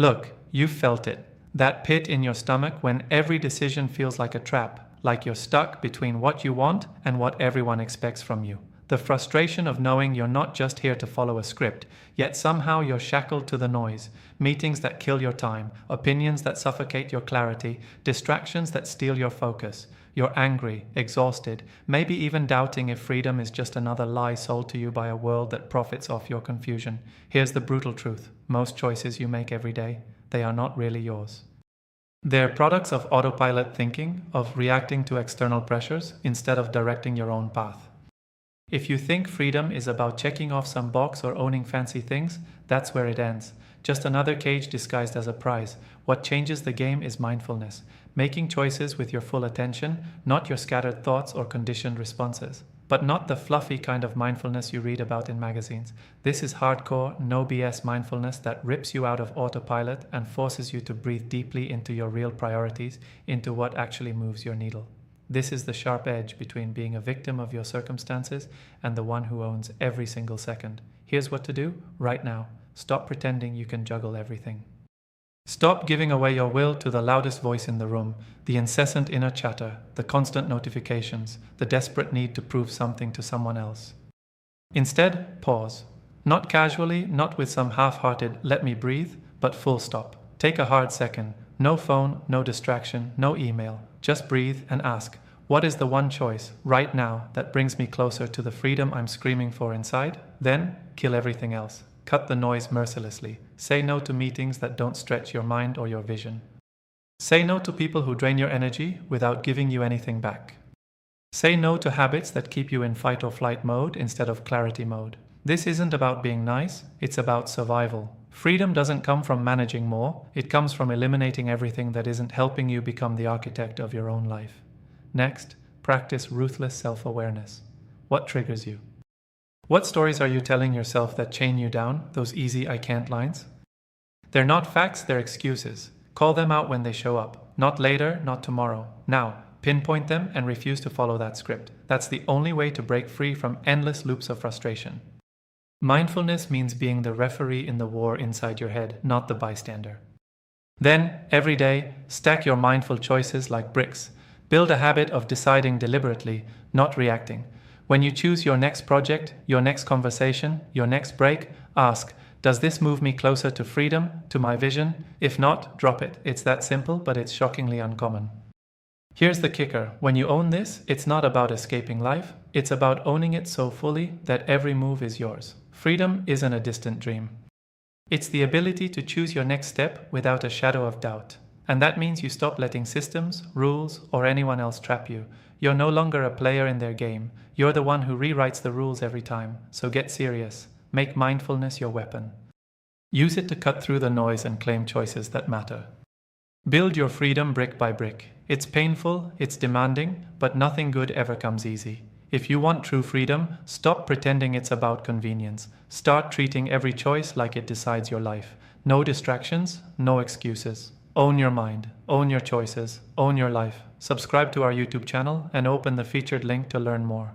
Look, you've felt it. That pit in your stomach when every decision feels like a trap, like you're stuck between what you want and what everyone expects from you. The frustration of knowing you're not just here to follow a script, yet somehow you're shackled to the noise, meetings that kill your time, opinions that suffocate your clarity, distractions that steal your focus. You're angry, exhausted, maybe even doubting if freedom is just another lie sold to you by a world that profits off your confusion. Here's the brutal truth. Most choices you make every day, they are not really yours. They're products of autopilot thinking, of reacting to external pressures instead of directing your own path. If you think freedom is about checking off some box or owning fancy things, that's where it ends. Just another cage disguised as a prize. What changes the game is mindfulness, making choices with your full attention, not your scattered thoughts or conditioned responses. But not the fluffy kind of mindfulness you read about in magazines. This is hardcore, no BS mindfulness that rips you out of autopilot and forces you to breathe deeply into your real priorities, into what actually moves your needle. This is the sharp edge between being a victim of your circumstances and the one who owns every single second. Here's what to do right now. Stop pretending you can juggle everything. Stop giving away your will to the loudest voice in the room, the incessant inner chatter, the constant notifications, the desperate need to prove something to someone else. Instead, pause. Not casually, not with some half-hearted "let me breathe," but full stop. Take a hard second. No phone, no distraction, no email. Just breathe and ask, what is the one choice right now that brings me closer to the freedom I'm screaming for inside? Then, kill everything else. Cut the noise mercilessly. Say no to meetings that don't stretch your mind or your vision. Say no to people who drain your energy without giving you anything back. Say no to habits that keep you in fight or flight mode instead of clarity mode. This isn't about being nice, it's about survival. Freedom doesn't come from managing more, it comes from eliminating everything that isn't helping you become the architect of your own life. Next, practice ruthless self-awareness. What triggers you? What stories are you telling yourself that chain you down, those easy "I can't" lines? They're not facts, they're excuses. Call them out when they show up. Not later, not tomorrow. Now, pinpoint them and refuse to follow that script. That's the only way to break free from endless loops of frustration. Mindfulness means being the referee in the war inside your head, not the bystander. Then, every day, stack your mindful choices like bricks. Build a habit of deciding deliberately, not reacting. When you choose your next project, your next conversation, your next break, ask, does this move me closer to freedom, to my vision? If not, drop it. It's that simple, but it's shockingly uncommon. Here's the kicker. When you own this, it's not about escaping life. It's about owning it so fully that every move is yours. Freedom isn't a distant dream. It's the ability to choose your next step without a shadow of doubt. And that means you stop letting systems, rules, or anyone else trap you. You're no longer a player in their game. You're the one who rewrites the rules every time. So get serious. Make mindfulness your weapon. Use it to cut through the noise and claim choices that matter. Build your freedom brick by brick. It's painful, it's demanding, but nothing good ever comes easy. If you want true freedom, stop pretending it's about convenience. Start treating every choice like it decides your life. No distractions, no excuses. Own your mind, own your choices, own your life. Subscribe to our YouTube channel and open the featured link to learn more.